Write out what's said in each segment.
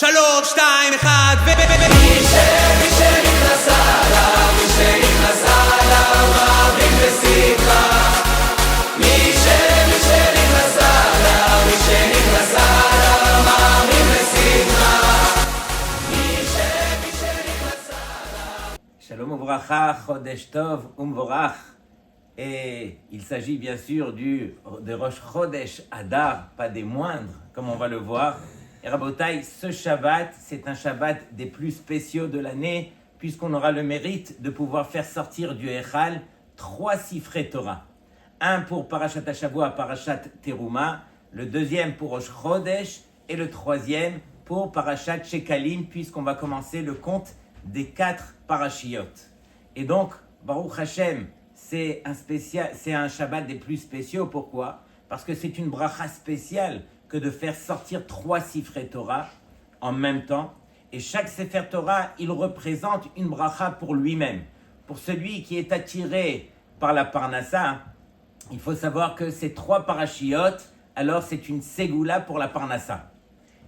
שלוש, שתיים, אחד, Shalom Uvracha, Chodesh Tov, Umvorach. Et il s'agit bien sûr de Rosh Chodesh Adar, pas des moindres, comme on va le voir. Et Rabotai, ce Shabbat, c'est un Shabbat des plus spéciaux de l'année, puisqu'on aura le mérite de pouvoir faire sortir du Echal 3 Sifrei Torah. Un pour Parashat Hashavua, Parashat Teruma, le deuxième pour Rosh Chodesh, et le troisième pour Parashat Shekalim, puisqu'on va commencer le compte des 4 parashiyot. Et donc, Baruch Hashem, c'est un Shabbat des plus spéciaux. Pourquoi? Parce que c'est une bracha spéciale que de faire sortir 3 Sifrei Torah en même temps. Et chaque Sefer Torah, il représente une bracha pour lui-même. Pour celui qui est attiré par la Parnassa, il faut savoir que ces 3 parashiyot, alors c'est une Ségoula pour la Parnassa.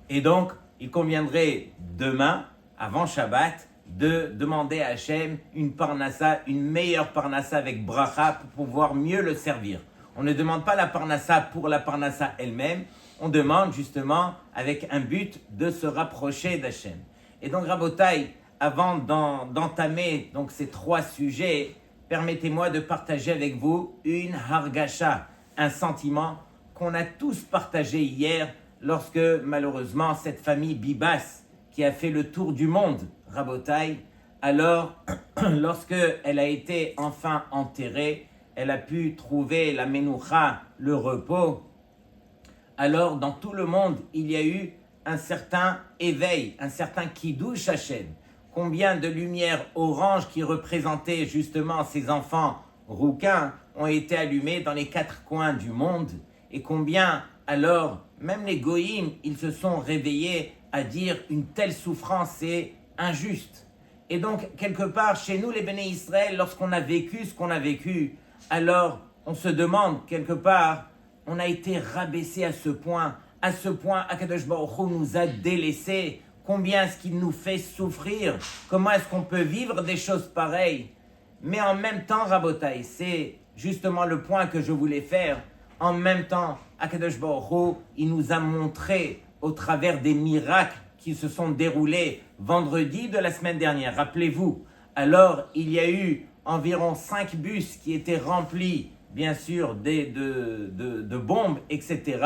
Et donc, il conviendrait demain, avant Shabbat, de demander à Hachem une parnassa, une meilleure parnassa avec bracha pour pouvoir mieux le servir. On ne demande pas la parnassa pour la parnassa elle-même, on demande justement avec un but de se rapprocher d'Hachem. Et donc Rabotai, avant d'entamer donc ces 3 sujets, permettez-moi de partager avec vous une hargasha, un sentiment qu'on a tous partagé hier lorsque malheureusement cette famille Bibas qui a fait le tour du monde, Rabotai, alors lorsque elle a été enfin enterrée, elle a pu trouver la menoucha, le repos. Alors dans tout le monde, il y a eu un certain éveil, un certain kiddush Hashem. Combien de lumières oranges qui représentaient justement ces enfants rouquins ont été allumées dans les 4 coins du monde, et combien alors même les goïms, ils se sont réveillés à dire une telle souffrance c'est injuste. Et donc quelque part chez nous les Béné Israël, lorsqu'on a vécu ce qu'on a vécu, alors on se demande quelque part, on a été rabaissé à ce point Akadosh Baruch Hu nous a délaissés. Combien est-ce qu'il nous fait souffrir? Comment est-ce qu'on peut vivre des choses pareilles? Mais en même temps, Rabotai, c'est justement le point que je voulais faire. En même temps, Akadosh Baruch Hu, il nous a montré au travers des miracles qui se sont déroulés vendredi de la semaine dernière. Rappelez-vous, alors il y a eu environ 5 bus qui étaient remplis, bien sûr, de bombes, etc.,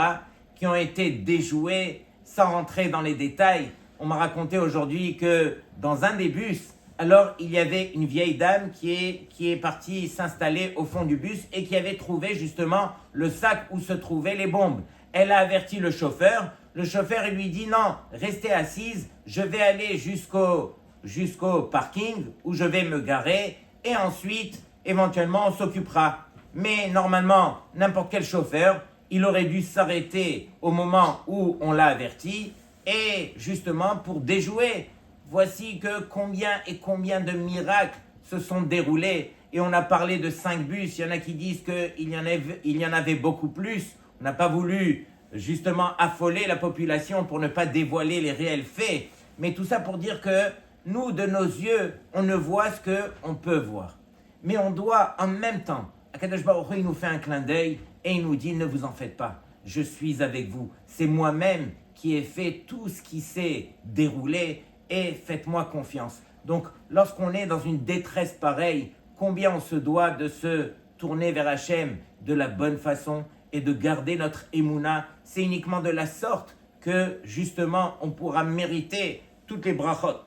qui ont été déjoués. Sans rentrer dans les détails, on m'a raconté aujourd'hui que dans un des bus, alors il y avait une vieille dame qui est partie s'installer au fond du bus et qui avait trouvé justement le sac où se trouvaient les bombes. Elle a averti le chauffeur il lui dit non, restez assise, je vais aller jusqu'au parking où je vais me garer et ensuite, éventuellement, on s'occupera. Mais normalement, n'importe quel chauffeur, il aurait dû s'arrêter au moment où on l'a averti et justement pour déjouer. Voici que combien de miracles se sont déroulés. Et on a parlé de 5 bus, il y en a qui disent qu'il y en avait beaucoup plus. On n'a pas voulu justement affoler la population pour ne pas dévoiler les réels faits. Mais tout ça pour dire que nous, de nos yeux, on ne voit ce qu'on peut voir. Mais on doit en même temps, Akadosh Baruch Hu, il nous fait un clin d'œil et il nous dit, ne vous en faites pas, je suis avec vous. C'est moi-même qui ai fait tout ce qui s'est déroulé et faites-moi confiance. Donc, lorsqu'on est dans une détresse pareille, combien on se doit de se tourner vers Hachem de la bonne façon et de garder notre émouna. C'est uniquement de la sorte que, justement, on pourra mériter toutes les brachot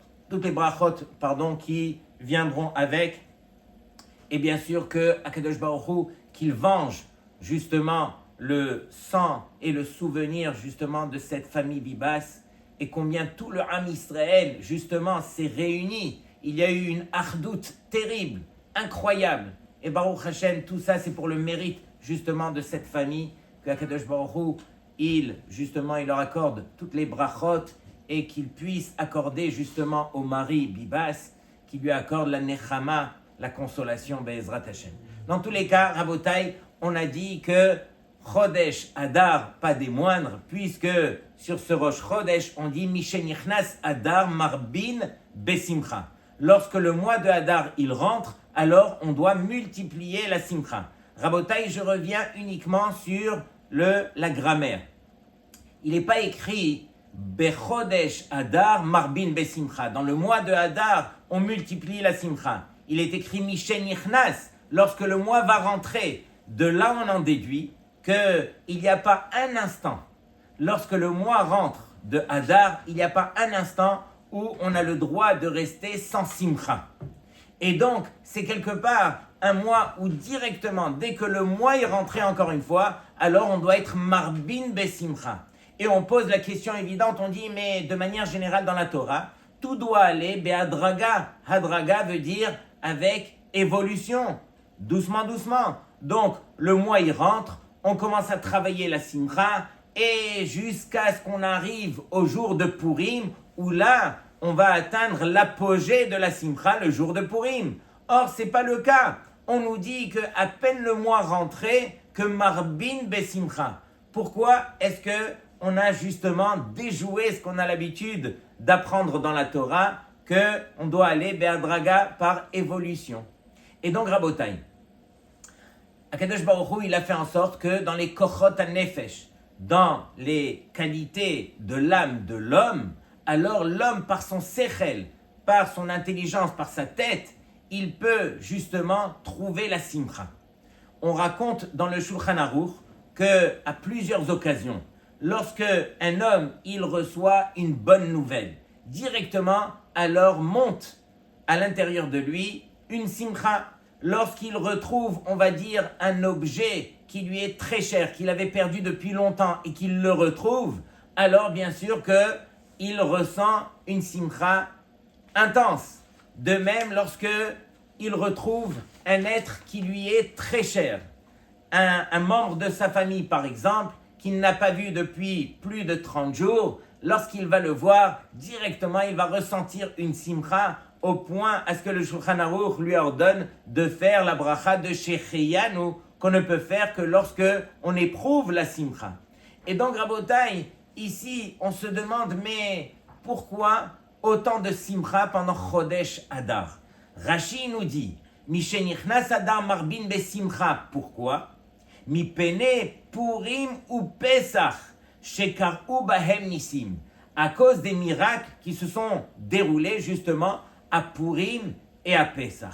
qui viendront avec. Et bien sûr que Akadosh Baruch Hu, qu'il venge justement le sang et le souvenir justement de cette famille Bibas, et combien tout le Ham Israël justement s'est réuni. Il y a eu une ardoute terrible, incroyable. Et Baruch Hashem, tout ça c'est pour le mérite justement de cette famille, que Akadosh Baruch Hu, il leur accorde toutes les brachot et qu'il puisse accorder justement au mari Bibas, qui lui accorde la nechama, la consolation Be'ezrat Hashem. Dans tous les cas, Rabotai, on a dit que Chodesh Adar, pas des moindres, puisque sur ce Rosh Chodesh, on dit Mishenichnas Adar Marbin Besimcha. Lorsque le mois de Adar, il rentre, alors on doit multiplier la Simcha. Rabotai, je reviens uniquement sur la grammaire. Il n'est pas écrit Bechodesh Adar Marbin Besimcha. Dans le mois de Adar, on multiplie la Simcha. Il est écrit Mishenichnas, lorsque le mois va rentrer. De là, on en déduit qu'il n'y a pas un instant, lorsque le mois rentre de Adar, il n'y a pas un instant où on a le droit de rester sans Simcha. Et donc, c'est quelque part un mois où directement, dès que le mois est rentré encore une fois, alors on doit être Marbin Besimcha. Et on pose la question évidente, on dit, mais de manière générale dans la Torah, tout doit aller Be'adraga. Hadraga veut dire avec évolution, doucement, doucement. Donc, le mois il rentre, on commence à travailler la Simcha, et jusqu'à ce qu'on arrive au jour de Purim, où là, on va atteindre l'apogée de la Simcha le jour de Purim. Or, ce n'est pas le cas. On nous dit qu'à peine le mois rentré, que Marbin Besimcha. Pourquoi est-ce qu'on a justement déjoué ce qu'on a l'habitude d'apprendre dans la Torah, qu'on doit aller Be'adraga par évolution. Et donc, Rabotai, Akadosh Baruch Hu, il a fait en sorte que dans les kochot ha-nefesh, dans les qualités de l'âme de l'homme, alors l'homme, par son sechel, par son intelligence, par sa tête, il peut justement trouver la simcha. On raconte dans le Shulchan Aruch qu'à plusieurs occasions, lorsque un homme, il reçoit une bonne nouvelle, directement, alors monte à l'intérieur de lui une simcha. Lorsqu'il retrouve, on va dire, un objet qui lui est très cher, qu'il avait perdu depuis longtemps et qu'il le retrouve, alors bien sûr qu'il ressent une simcha intense. De même, lorsque il retrouve un être qui lui est très cher, un membre de sa famille par exemple, qu'il n'a pas vu depuis plus de 30 jours, lorsqu'il va le voir, directement il va ressentir une simcha au point à ce que le Shulchan Aruch lui ordonne de faire la bracha de Shecheyanu, qu'on ne peut faire que lorsque on éprouve la simcha. Et donc, Rabotai, ici, on se demande, mais pourquoi autant de simcha pendant Chodesh Adar? Rashi nous dit, Mishenichnas Adar Marbin Besimcha. Pourquoi? Mipene Purim ou Pesach, Shekar'u Bahem Nisim. À cause des miracles qui se sont déroulés justement à Purim et à Pesach.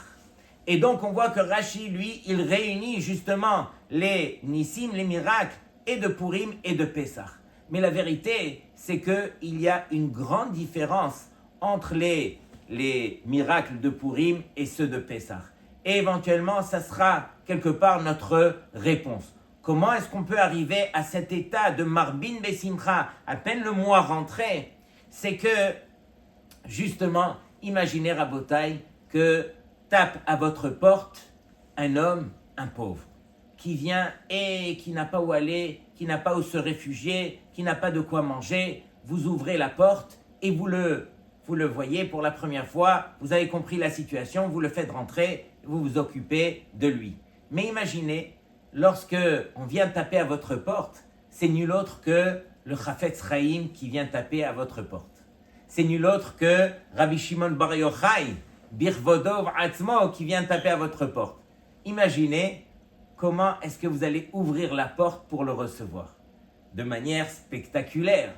Et donc on voit que Rashi, lui, il réunit justement les Nissim, les miracles, et de Purim et de Pesach. Mais la vérité, c'est qu'il y a une grande différence entre les miracles de Purim et ceux de Pesach. Et éventuellement, ça sera quelque part notre réponse. Comment est-ce qu'on peut arriver à cet état de Marbin Besimcha, à peine le mois rentré? C'est que, justement, imaginez, Rabotai, que tape à votre porte un homme, un pauvre, qui vient et qui n'a pas où aller, qui n'a pas où se réfugier, qui n'a pas de quoi manger. Vous ouvrez la porte et vous le voyez pour la première fois, vous avez compris la situation, vous le faites rentrer, vous vous occupez de lui. Mais imaginez, lorsque on vient taper à votre porte, c'est nul autre que le Chafetz Chaim qui vient taper à votre porte. C'est nul autre que Rabbi Shimon Bar Yochai, Birvodov Atzmo, qui vient taper à votre porte. Imaginez comment est-ce que vous allez ouvrir la porte pour le recevoir. De manière spectaculaire.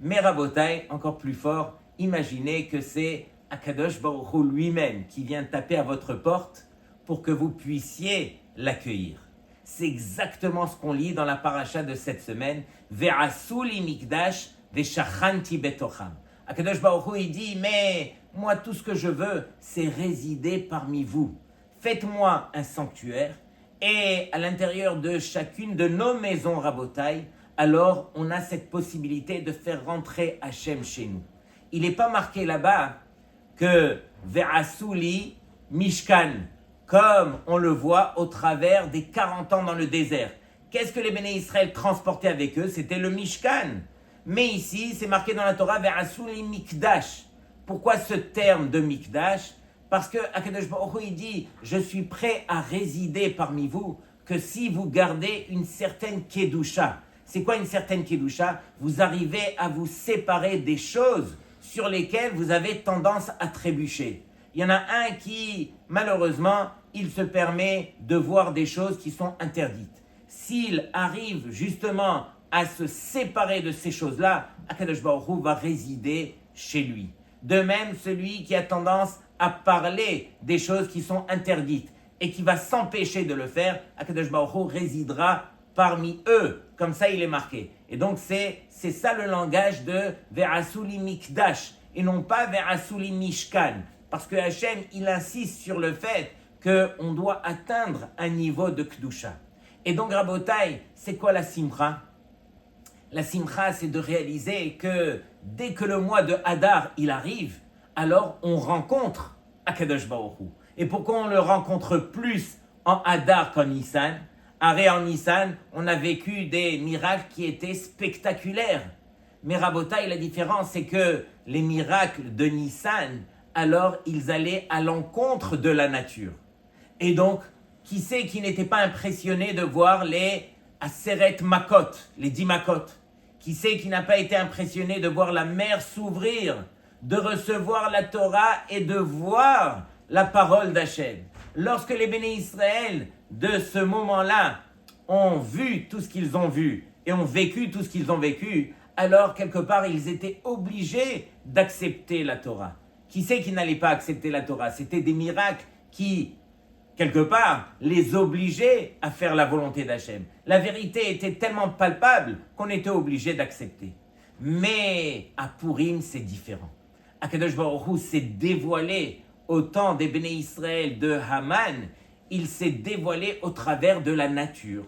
Mais Rabotai, encore plus fort, imaginez que c'est Akadosh Baruch Hu lui-même qui vient taper à votre porte pour que vous puissiez l'accueillir. C'est exactement ce qu'on lit dans la paracha de cette semaine. Ve'asu li mikdash ve'shachanti betocham. Akadosh Baruch Hu, il dit, mais moi tout ce que je veux, c'est résider parmi vous. Faites-moi un sanctuaire et à l'intérieur de chacune de nos maisons Rabotai, alors on a cette possibilité de faire rentrer Hachem chez nous. Il n'est pas marqué là-bas que Ve'asu li mishkan, comme on le voit au travers des 40 ans dans le désert. Qu'est-ce que les Béné Israël transportaient avec eux? C'était le Mishkan. Mais ici, c'est marqué dans la Torah, Ve'asu li mikdash. Pourquoi ce terme de mikdash? Parce que Akadosh Baruch Hu, il dit, je suis prêt à résider parmi vous, que si vous gardez une certaine kedusha. C'est quoi une certaine kedusha? Vous arrivez à vous séparer des choses sur lesquelles vous avez tendance à trébucher. Il y en a un qui, malheureusement, il se permet de voir des choses qui sont interdites. S'il arrive justement à se séparer de ces choses-là, Akadosh Baruch Hu va résider chez lui. De même, celui qui a tendance à parler des choses qui sont interdites et qui va s'empêcher de le faire, Akadosh Baruch Hu résidera parmi eux. Comme ça, il est marqué. Et donc, c'est ça le langage de Ve'asuli Mikdash et non pas Ve'asuli Mishkan. Parce que Hachem, il insiste sur le fait qu'on doit atteindre un niveau de Kedusha. Et donc, Rabotai, c'est quoi la Simcha? La Simcha, c'est de réaliser que dès que le mois de Hadar, il arrive, alors on rencontre Akadosh Baruch Hu. Et pourquoi on le rencontre plus en Hadar qu'en Nissan? En Nissan, on a vécu des miracles qui étaient spectaculaires. Mais Rabotai, la différence, c'est que les miracles de Nissan, alors ils allaient à l'encontre de la nature. Et donc, qui c'est qui n'était pas impressionné de voir les Aseret Makot, les 10 Makot? Qui c'est qui n'a pas été impressionné de voir la mer s'ouvrir, de recevoir la Torah et de voir la parole d'Hachem? Lorsque les béné Israël de ce moment-là ont vu tout ce qu'ils ont vu et ont vécu tout ce qu'ils ont vécu, alors quelque part ils étaient obligés d'accepter la Torah. Qui c'est qui n'allait pas accepter la Torah? C'était des miracles qui, quelque part, les obligeaient à faire la volonté d'Hachem. La vérité était tellement palpable qu'on était obligé d'accepter. Mais à Purim, c'est différent. Akadosh Baruch Hu s'est dévoilé au temps des béné Israël de Haman, il s'est dévoilé au travers de la nature.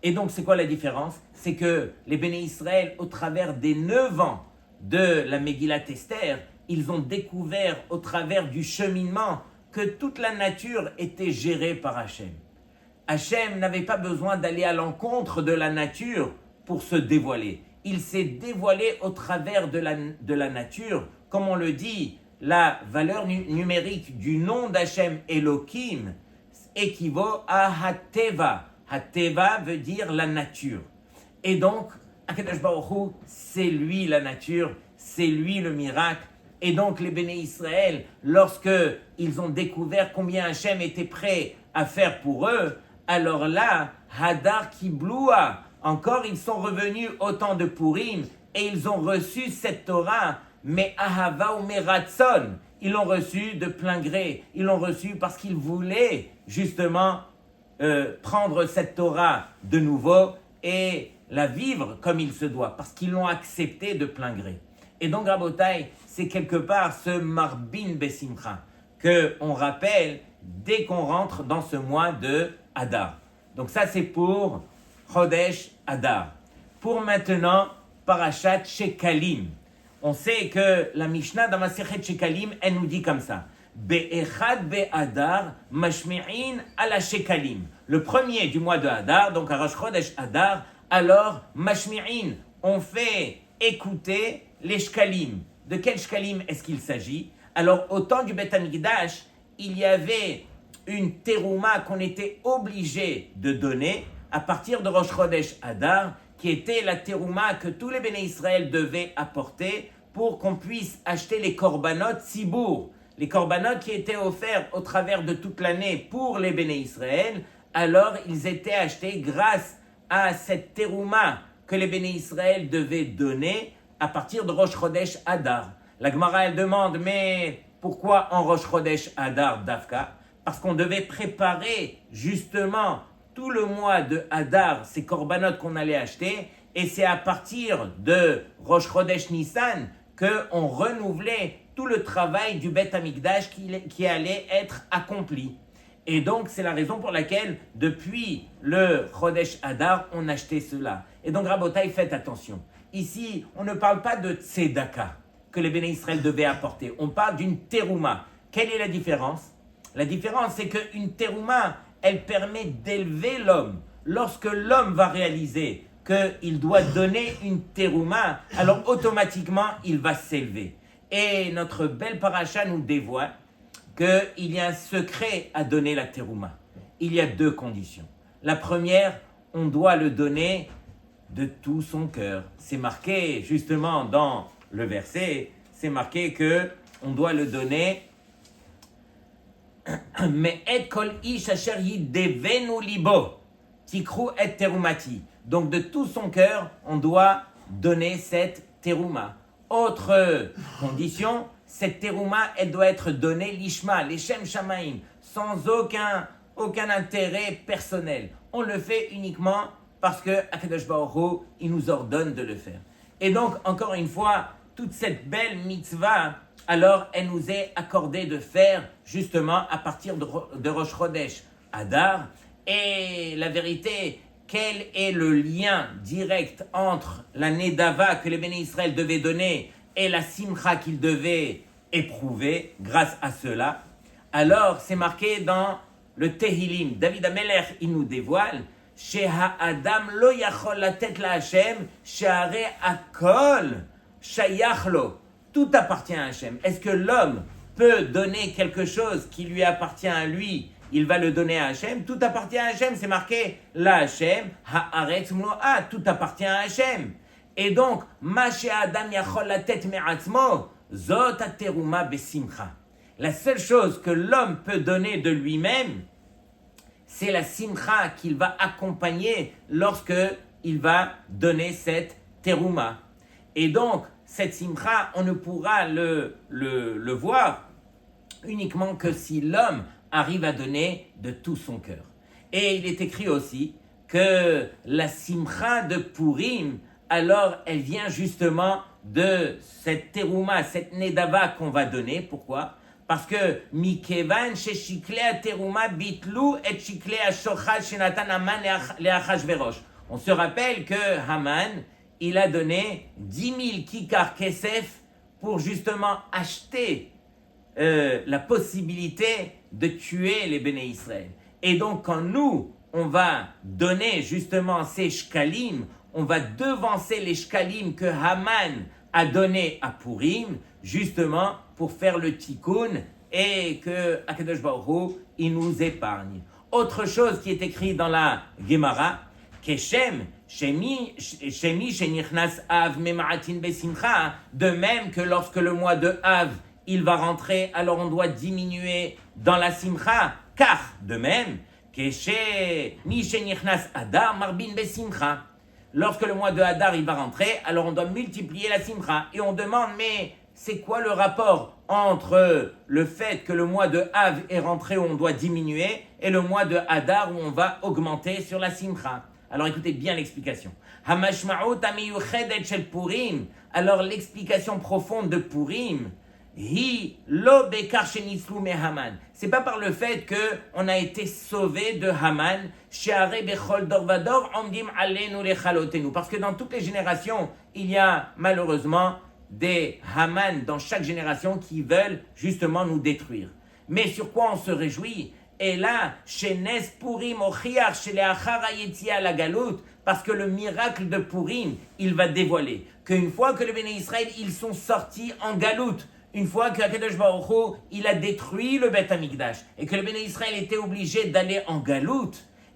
Et donc, c'est quoi la différence? C'est que les béné Israël, au travers des 9 ans de la Megillat Esther, ils ont découvert au travers du cheminement que toute la nature était gérée par Hachem. Hachem n'avait pas besoin d'aller à l'encontre de la nature pour se dévoiler. Il s'est dévoilé au travers de la nature. Comme on le dit, la valeur numérique du nom d'Hachem Elohim équivaut à Hateva. Hateva veut dire la nature. Et donc, Akadosh Baruch Hu, c'est lui la nature, c'est lui le miracle. Et donc les béné Israël, lorsque ils ont découvert combien Hachem était prêt à faire pour eux, alors là, Hadar Kibloua, encore ils sont revenus au temps de Purim et ils ont reçu cette Torah, mais Ahava ou Meratson, ils l'ont reçu de plein gré, ils l'ont reçu parce qu'ils voulaient justement prendre cette Torah de nouveau et la vivre comme il se doit, parce qu'ils l'ont acceptée de plein gré. Et donc, Rabotai, c'est quelque part ce Marbin Besimcha qu'on rappelle dès qu'on rentre dans ce mois de Hadar. Donc ça, c'est pour Chodesh Hadar. Pour maintenant, Parashat Shekalim. On sait que la Mishnah dans Masechet Shekalim, elle nous dit comme ça. Be'echad be'Hadar mashmi'in ala Shekalim. Le premier du mois de Hadar, donc à Rosh Chodesh Hadar, alors mashmi'in, on fait écouter les shkalim. De quel shkalim est-ce qu'il s'agit? Alors, au temps du Beth Amikdash, il y avait une terouma qu'on était obligé de donner à partir de Rosh Chodesh Hadar, qui était la terouma que tous les béné Israël devaient apporter pour qu'on puisse acheter les korbanot Tzibour. Les korbanot qui étaient offerts au travers de toute l'année pour les béné Israël, alors ils étaient achetés grâce à cette terouma que les béné Israël devaient donner à partir de Rosh Chodesh Hadar. La Gemara, elle demande, mais pourquoi en Rosh Chodesh Hadar Dafka? Parce qu'on devait préparer justement tout le mois de Hadar, ces korbanot qu'on allait acheter, et c'est à partir de Rosh Chodesh Nissan qu'on renouvelait tout le travail du Beth Amikdash qui allait être accompli. Et donc, c'est la raison pour laquelle, depuis le Chodesh Hadar, on achetait cela. Et donc, Rabotai, faites attention. Ici, on ne parle pas de tzedaka que les béné Israël devaient apporter. On parle d'une terouma. Quelle est la différence? La différence, c'est qu'une terouma, elle permet d'élever l'homme. Lorsque l'homme va réaliser qu'il doit donner une terouma, alors automatiquement, il va s'élever. Et notre belle paracha nous dévoile qu'il y a un secret à donner la terouma. Il y a 2 conditions. La première, on doit le donner de tout son cœur. C'est marqué justement dans le verset, c'est marqué que on doit le donner. Mais et kol ish asher yidevenu libo tikru et terumati. Donc de tout son cœur, on doit donner cette teruma. Autre condition, cette teruma, elle doit être donnée l'ishma, l'Eshem Shamaim, sans aucun intérêt personnel. On le fait uniquement parce que Akadosh Baruch Hu, il nous ordonne de le faire. Et donc, encore une fois, toute cette belle mitzvah, alors elle nous est accordée de faire justement à partir de Rosh Chodesh Adar. Et la vérité, quel est le lien direct entre la Nedava que les Béné Israël devaient donner et la Simcha qu'ils devaient éprouver grâce à cela? Alors, c'est marqué dans le Tehillim. David Ameler, il nous dévoile Adam lo yachol latet la Hashem, she'are akol shayach lo. Tout appartient à Hashem. Est-ce que l'homme peut donner quelque chose qui lui appartient à lui? Il va le donner à Hashem. Tout appartient à Hashem. C'est marqué la Hashem, haaretz mloa. Tout appartient à Hashem. Et donc, ma she'adam yachol latet me'atzmo, zot ateruma besimcha. La seule chose que l'homme peut donner de lui-même, c'est la simcha qu'il va accompagner lorsque il va donner cette teruma. Et donc, cette simcha, on ne pourra le voir uniquement que si l'homme arrive à donner de tout son cœur. Et il est écrit aussi que la simcha de Purim, alors elle vient justement de cette teruma, cette nedava qu'on va donner. Pourquoi? Parce que Mikevan sheshikle teruma bitlu et shikle ashochad shenatan Haman leachashverosh. On se rappelle que Haman, il a donné 10 000 kikar kesef pour justement acheter la possibilité de tuer les Béné Israël. Et donc quand nous, on va donner justement ces shkalim, on va devancer les shkalim que Haman a donné à Purim, justement pour faire le tikkun et que Akadosh Baruch Hu, il nous épargne. Autre chose qui est écrit dans la Gemara, Keshem, Shemi Shenichnas Av Mema'atin Besimcha, de même que lorsque le mois de Av, il va rentrer, alors on doit diminuer dans la Simcha, car de même, Keshemi Shenichnas Adar Marbin Besimcha. Lorsque le mois de Hadar il va rentrer, alors on doit multiplier la Simcha. Et on demande, mais c'est quoi le rapport entre le fait que le mois de Av est rentré où on doit diminuer et le mois de Hadar où on va augmenter sur la Simcha? Alors écoutez bien l'explication. Hamashma'ut amiyuchedet shel Purim. Alors l'explication profonde de Purim, hi lo bekar shenitzlu me Haman. C'est pas par le fait que on a été sauvé de Haman, she'are bechol dor vador omdim alenu lechalotenu. Parce que dans toutes les générations, il y a malheureusement des Haman dans chaque génération qui veulent justement nous détruire. Mais sur quoi on se réjouit? Et là, chez Nes Purim Ochiach, chez les Achar Hayetzia la Galout, parce que le miracle de Purim, il va dévoiler qu'une fois que les Béné Israël, ils sont sortis en Galout, une fois que Akadosh Baruch Hu, il a détruit le Beth Amikdash, et que le Béné Israël était obligé d'aller en Galout,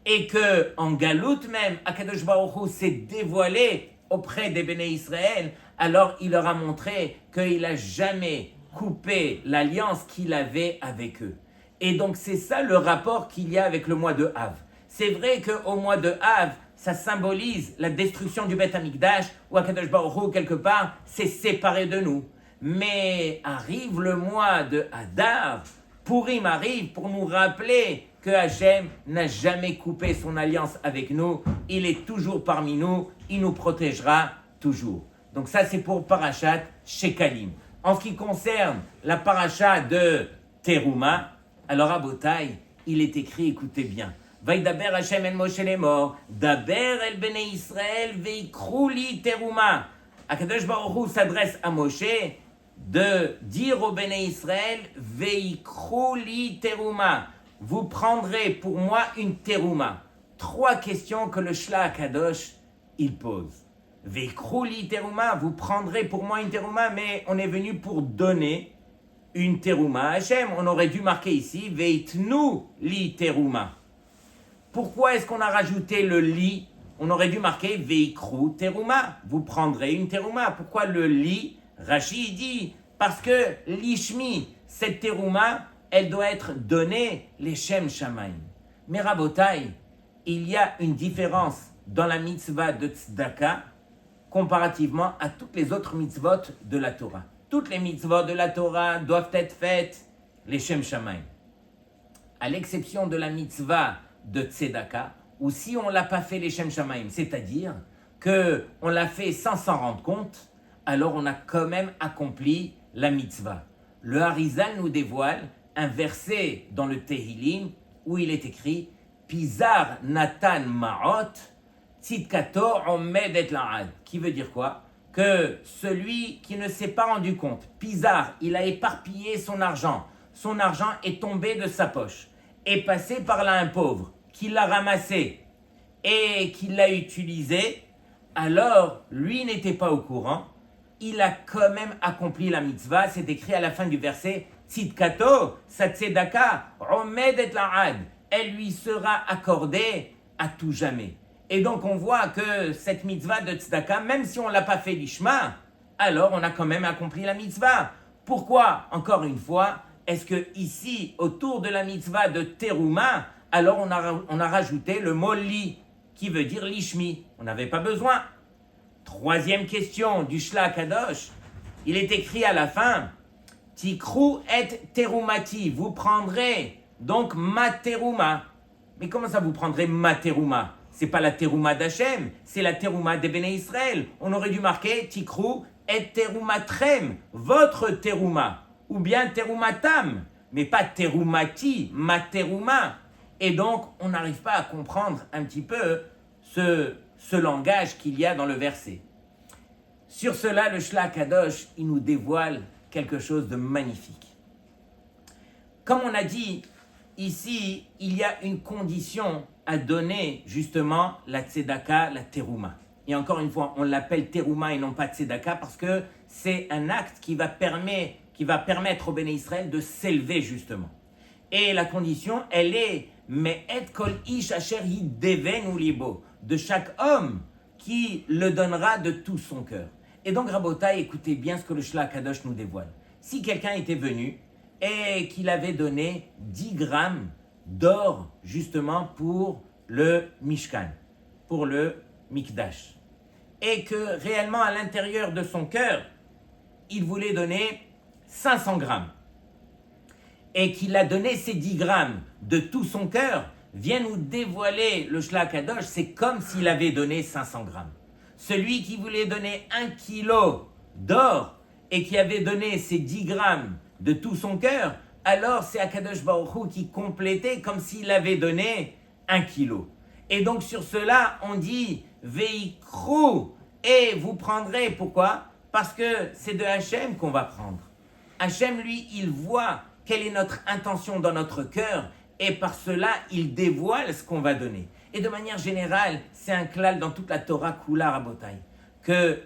et que en Galout même, Akadosh Baruch Hu s'est dévoilé auprès des Béné Israël, alors il leur a montré qu'il n'a jamais coupé l'alliance qu'il avait avec eux. Et donc c'est ça le rapport qu'il y a avec le mois de Av. C'est vrai qu'au mois de Av, ça symbolise la destruction du Beth Amikdash, où Akadosh Baruch Hu, quelque part, s'est séparé de nous. Mais arrive le mois de Hadar, Purim arrive pour nous rappeler que Hachem n'a jamais coupé son alliance avec nous, il est toujours parmi nous, il nous protégera toujours. Donc ça c'est pour Parashat Shekalim. En ce qui concerne la Parashat de Teruma, alors à Botaï, il est écrit, écoutez bien, Vaidaber Hashem el Moshe lemor, Daber el Bnei Israël veikru li Teruma. Akadosh Baruch Hu s'adresse à Moshe de dire au Bnei Israël, veikru li Teruma. Vous prendrez pour moi une Teruma. 3 questions que le Shla Kadosh il pose. Veikru li Teruma, vous prendrez pour moi une Teruma, mais on est venu pour donner une Teruma à Hachem. On aurait dû marquer ici, Veitnu li Teruma. Pourquoi est-ce qu'on a rajouté le li? On aurait dû marquer veikru teruma. Vous prendrez une teruma. Pourquoi le li? Rashi dit parce que l'ishmi, cette teruma, elle doit être donnée les shem shamayim. Mais Rabotai, il y a une différence dans la mitzvah de tzedaka comparativement à toutes les autres mitzvot de la Torah. Toutes les mitzvot de la Torah doivent être faites les shem shamayim. À l'exception de la mitzvah de tzedaka, ou si on ne l'a pas fait les shem shamayim, c'est-à-dire qu'on l'a fait sans s'en rendre compte, alors on a quand même accompli la mitzvah. Le Harizal nous dévoile un verset dans le Tehillim où il est écrit « Pizar Natan Ma'ot Tzidkato Omed et La'ad » qui veut dire quoi? Que celui qui ne s'est pas rendu compte, Pizar, il a éparpillé son argent est tombé de sa poche, est passé par là un pauvre, qui l'a ramassé et qui l'a utilisé, alors lui n'était pas au courant, il a quand même accompli la mitzvah, c'est écrit à la fin du verset, Tzidkato, sa tzedaka, omed et la'ad, elle lui sera accordée à tout jamais. Et donc on voit que cette mitzvah de tzedaka, même si on ne l'a pas fait l'ishma, alors on a quand même accompli la mitzvah. Pourquoi, encore une fois, est-ce que ici, autour de la mitzvah de teruma, alors on a rajouté le mot li, qui veut dire l'ishmi? On n'avait pas besoin. Troisième question du Shla Kadosh, il est écrit à la fin, Tikru et terumati, vous prendrez donc ma teruma. Mais comment ça vous prendrez ma teruma? C'est pas la teruma d'Hachem, c'est la teruma des Béné Israël. On aurait dû marquer Tikru et terumatrem, votre teruma, ou bien terumatam, mais pas terumati, ma teruma. Et donc, on n'arrive pas à comprendre un petit peu ce langage qu'il y a dans le verset. Sur cela, le Shla Kadosh, il nous dévoile quelque chose de magnifique. Comme on a dit, ici, il y a une condition à donner justement la tzedaka, la teruma. Et encore une fois, on l'appelle teruma et non pas tzedaka parce que c'est un acte qui va permettre au Béné Israël de s'élever justement. Et la condition, elle est mais et kol ish asher yidevenu libo, de chaque homme qui le donnera de tout son cœur. Et donc Rabotai, écoutez bien ce que le Shla Kadosh nous dévoile. Si quelqu'un était venu et qu'il avait donné 10 grammes d'or justement pour le Mishkan, pour le Mikdash, et que réellement à l'intérieur de son cœur, il voulait donner 500 grammes, et qu'il a donné ces 10 grammes de tout son cœur, vient nous dévoiler le Shla Kadosh, c'est comme s'il avait donné 500 grammes. Celui qui voulait donner 1 kilo d'or et qui avait donné ces 10 grammes de tout son cœur, alors c'est Akadosh Baruch Hu qui complétait comme s'il avait donné 1 kilo. Et donc sur cela, on dit Veikru, et vous prendrez. Pourquoi? Parce que c'est de Hachem qu'on va prendre. Hachem, lui, il voit quelle est notre intention dans notre cœur, et par cela, il dévoile ce qu'on va donner. Et de manière générale, c'est un klal dans toute la Torah Kula Rabotai, que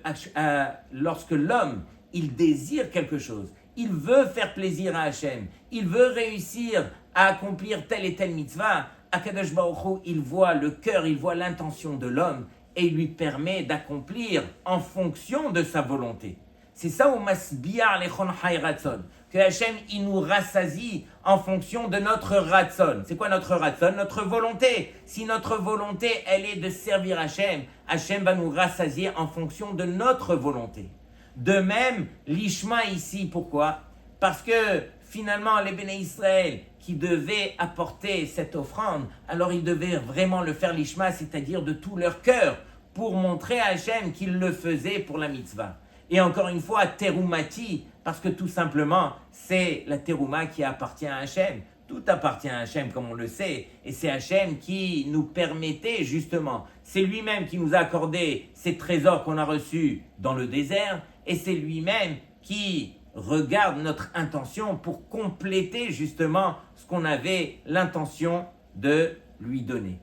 lorsque l'homme, il désire quelque chose, il veut faire plaisir à Hachem, il veut réussir à accomplir telle et telle mitzvah, Akadosh Baruch Hu, il voit le cœur, il voit l'intention de l'homme, et il lui permet d'accomplir en fonction de sa volonté. C'est ça au Masbiar Lechon Hay Ratzon, que Hachem, il nous rassasie en fonction de notre Ratzon. C'est quoi notre Ratzon? Notre volonté. Si notre volonté, elle est de servir Hachem, Hachem va nous rassasier en fonction de notre volonté. De même, l'Ishma ici, pourquoi? Parce que finalement, les Béné Israël qui devaient apporter cette offrande, alors ils devaient vraiment le faire l'Ishma, c'est-à-dire de tout leur cœur, pour montrer à Hachem qu'ils le faisaient pour la mitzvah. Et encore une fois, terumati, parce que tout simplement, c'est la teruma qui appartient à Hachem. Tout appartient à Hachem, comme on le sait, et c'est Hachem qui nous permettait justement, c'est lui-même qui nous a accordé ces trésors qu'on a reçus dans le désert, et c'est lui-même qui regarde notre intention pour compléter justement ce qu'on avait l'intention de lui donner.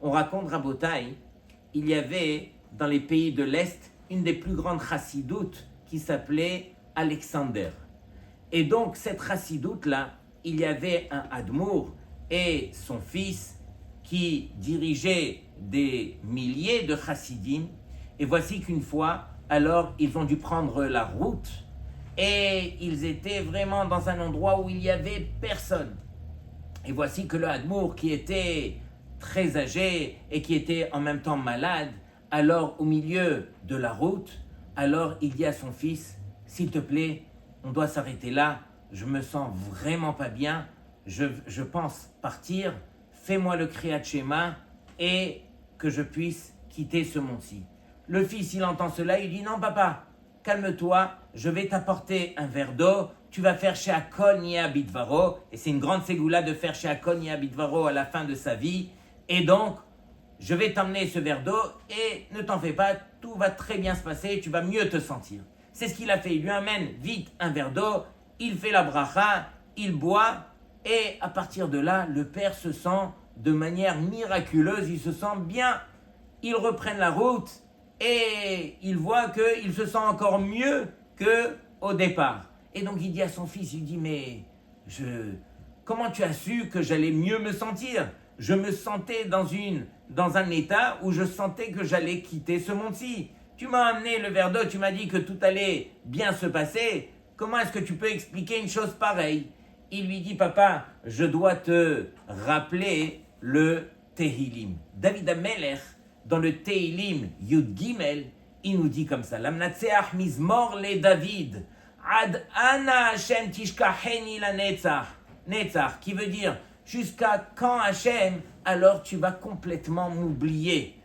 On raconte, Rabotai, il y avait dans les pays de l'Est une des plus grandes chassidoutes qui s'appelait Alexander. Et donc cette chassidoute-là, il y avait un Admour et son fils qui dirigeait des milliers de chassidim. Et voici qu'une fois, alors ils ont dû prendre la route et ils étaient vraiment dans un endroit où il n'y avait personne. Et voici que le Hadmour, qui était très âgé et qui était en même temps malade, alors au milieu de la route, alors il dit à son fils, s'il te plaît, on doit s'arrêter là, je me sens vraiment pas bien, je pense partir, fais-moi le Kriyat Shema et que je puisse quitter ce monde-ci. Le fils, il entend cela, il dit, non papa, calme-toi, je vais t'apporter un verre d'eau, tu vas faire chez Akol Nia Bitvaro, et c'est une grande ségoula de faire chez Akol Nia Bitvaro à la fin de sa vie, et donc, je vais t'emmener ce verre d'eau, et ne t'en fais pas, tout va très bien se passer, tu vas mieux te sentir. C'est ce qu'il a fait, il lui amène vite un verre d'eau, il fait la bracha, il boit, et à partir de là, le père se sent de manière miraculeuse, il se sent bien. Ils reprennent la route, et il voit qu'il se sent encore mieux qu'au départ. Et donc il dit à son fils, il dit, mais comment tu as su que j'allais mieux me sentir? Je me sentais dans un état où je sentais que j'allais quitter ce monde-ci. Tu m'as amené le verre d'eau, tu m'as dit que tout allait bien se passer. Comment est-ce que tu peux expliquer une chose pareille? Il lui dit, papa, je dois te rappeler le Tehilim. David HaMelech, dans le Tehilim Yud Gimel, il nous dit comme ça, Lamnatseach mizmor le David, Ad ana Hashem tishkacheni la netzach, netzach, qui veut dire, jusqu'à quand Hashem, alors tu vas complètement m'oublier.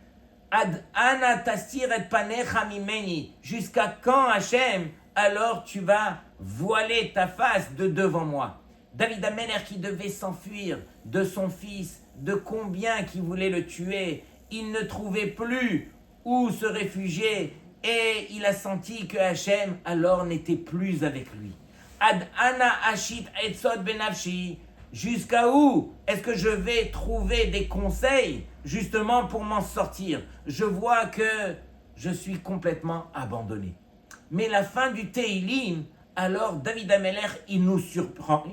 Ad ana tastir et panecha mimeni, jusqu'à quand Hashem, alors tu vas voiler ta face de devant moi. David HaMelech qui devait s'enfuir de son fils, de combien qui voulait le tuer, il ne trouvait plus où se réfugier et il a senti que Hachem alors n'était plus avec lui. Ad ana ashit etzot benafshi, jusqu'à où est-ce que je vais trouver des conseils justement pour m'en sortir? Je vois que je suis complètement abandonné. Mais la fin du Teilim, alors David HaMelech, il nous surprend.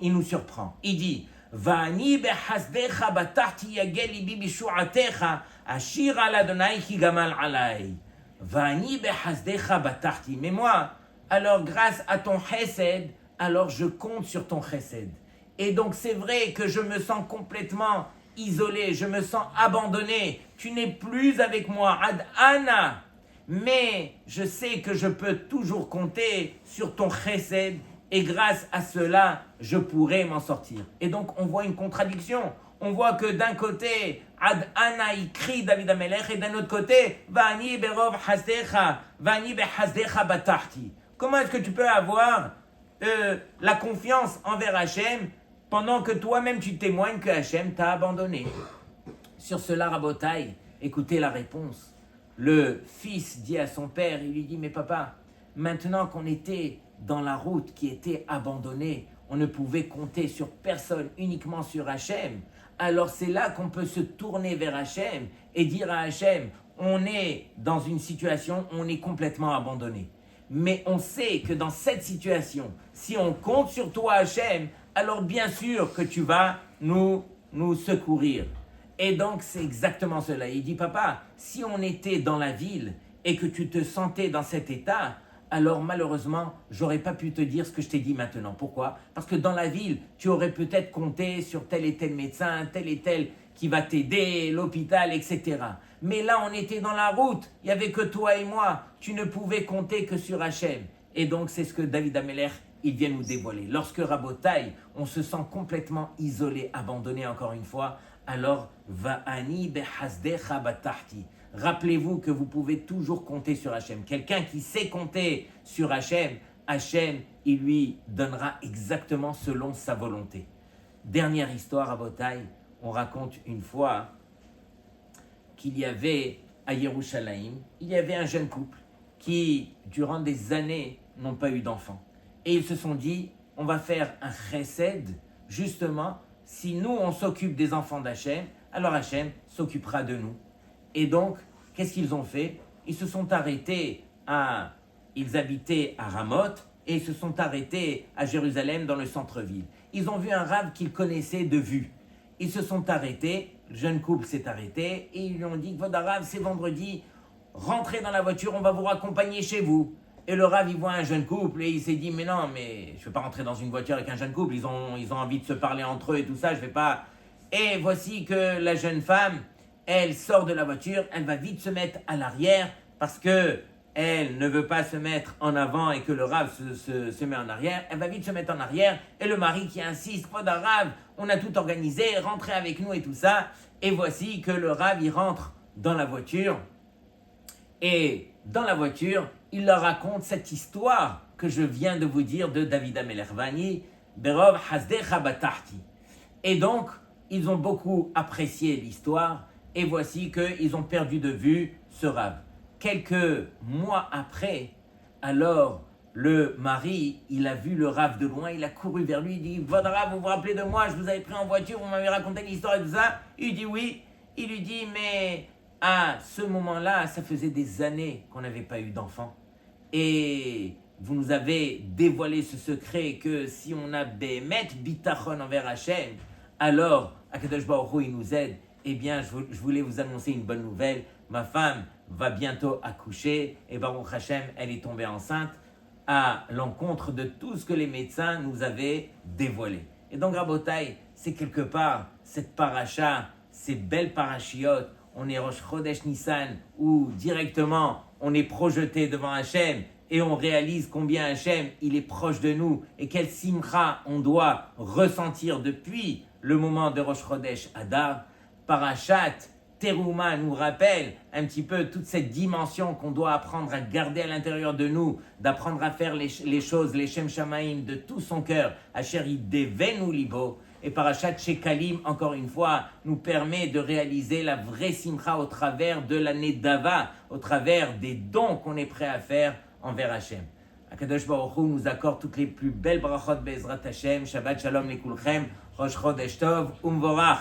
Il dit, Va'ani behasdecha batachti yagel libi bishu'atecha, ashir al Adonai ki gamal alai. Va'ani behasdecha batachti. Mais moi, alors grâce à ton chesed, alors je compte sur ton chesed. Et donc c'est vrai que je me sens complètement isolé, je me sens abandonné. Tu n'es plus avec moi. Ad ana. Mais je sais que je peux toujours compter sur ton chesed et grâce à cela, je pourrai m'en sortir. Et donc, on voit une contradiction. On voit que d'un côté, Ad Ana, il crie David HaMelech, et d'un autre côté, Va'ani berov hasdecha, Va'ani behasdecha batachti. Comment est-ce que tu peux avoir la confiance envers Hachem pendant que toi-même tu témoignes que Hachem t'a abandonné? Sur cela, Rabotai, écoutez la réponse. Le fils dit à son père, il lui dit, mais papa, maintenant qu'on était dans la route qui était abandonnée, on ne pouvait compter sur personne, uniquement sur Hachem. Alors c'est là qu'on peut se tourner vers Hachem et dire à Hachem, on est dans une situation où on est complètement abandonné. Mais on sait que dans cette situation, si on compte sur toi Hachem, alors bien sûr que tu vas nous secourir. Et donc, c'est exactement cela. Il dit, papa, si on était dans la ville et que tu te sentais dans cet état, alors malheureusement, j'aurais pas pu te dire ce que je t'ai dit maintenant. Pourquoi? Parce que dans la ville, tu aurais peut-être compté sur tel et tel médecin, tel et tel qui va t'aider, l'hôpital, etc. Mais là, on était dans la route. Il n'y avait que toi et moi. Tu ne pouvais compter que sur Hachem. Et donc, c'est ce que David HaMelech, il vient nous dévoiler. Lorsque Rabotai, on se sent complètement isolé, abandonné encore une fois, alors Va'ani behasdecha batachti. Rappelez-vous que vous pouvez toujours compter sur Hachem. Quelqu'un qui sait compter sur Hachem, Hachem, il lui donnera exactement selon sa volonté. Dernière histoire à Botaï, on raconte une fois qu'il y avait à Yerushalayim, il y avait un jeune couple qui, durant des années, n'ont pas eu d'enfants. Et ils se sont dit, on va faire un chesed, justement, si nous, on s'occupe des enfants d'Hachem, alors Hachem s'occupera de nous. Et donc, qu'est-ce qu'ils ont fait? Ils se sont arrêtés ils habitaient à Ramoth et ils se sont arrêtés à Jérusalem dans le centre-ville. Ils ont vu un rave qu'ils connaissaient de vue. Ils se sont arrêtés, jeune couple s'est arrêté et ils lui ont dit, Kvod Harav, c'est vendredi, rentrez dans la voiture, on va vous raccompagner chez vous. Et le Rav, il voit un jeune couple et il s'est dit, mais non, mais je ne vais pas rentrer dans une voiture avec un jeune couple, ils ont envie de se parler entre eux et tout ça, je ne vais pas... Et voici que la jeune femme, elle sort de la voiture, elle va vite se mettre à l'arrière parce que elle ne veut pas se mettre en avant et que le Rav se met en arrière, elle va vite se mettre en arrière et le mari qui insiste, Kvod Harav, on a tout organisé, rentrez avec nous et tout ça. Et voici que le Rav, il rentre dans la voiture et dans la voiture, il leur raconte cette histoire que je viens de vous dire de David HaMelech Vani, Berov Hasdecha Batahti. Et donc, ils ont beaucoup apprécié l'histoire et voici qu'ils ont perdu de vue ce Rav. Quelques mois après, alors le mari, il a vu le Rav de loin, il a couru vers lui, il dit, Kvod Harav, vous vous rappelez de moi, je vous avais pris en voiture, vous m'avez raconté l'histoire et tout ça. Il dit oui, il lui dit, mais à ce moment-là, ça faisait des années qu'on n'avait pas eu d'enfant. Et vous nous avez dévoilé ce secret que si on a Bémet Bitachon envers Hachem, alors Akadosh Baruch Hu, il nous aide. Eh bien, je voulais vous annoncer une bonne nouvelle. Ma femme va bientôt accoucher et Baruch Hashem, elle est tombée enceinte à l'encontre de tout ce que les médecins nous avaient dévoilé. Et donc, Rabotai, c'est quelque part cette paracha, ces belles parachiotes, on est Rosh Chodesh Nissan, où directement on est projeté devant Hachem et on réalise combien Hachem, il est proche de nous et quel simcha on doit ressentir depuis le moment de Rosh Chodesh Adar. Parashat Teruma nous rappelle un petit peu toute cette dimension qu'on doit apprendre à garder à l'intérieur de nous, d'apprendre à faire les choses, les Shem Shamaim, de tout son cœur, Asher Yidevenu Libo. Et Parashat Shekalim, encore une fois, nous permet de réaliser la vraie simcha au travers de l'année d'Ava, au travers des dons qu'on est prêt à faire envers Hachem. Akadosh Baruch Hu nous accorde toutes les plus belles brachot Be'ezrat Hashem. Shabbat Shalom Lekulchem, Rosh Chodesh Tov, Umvorach.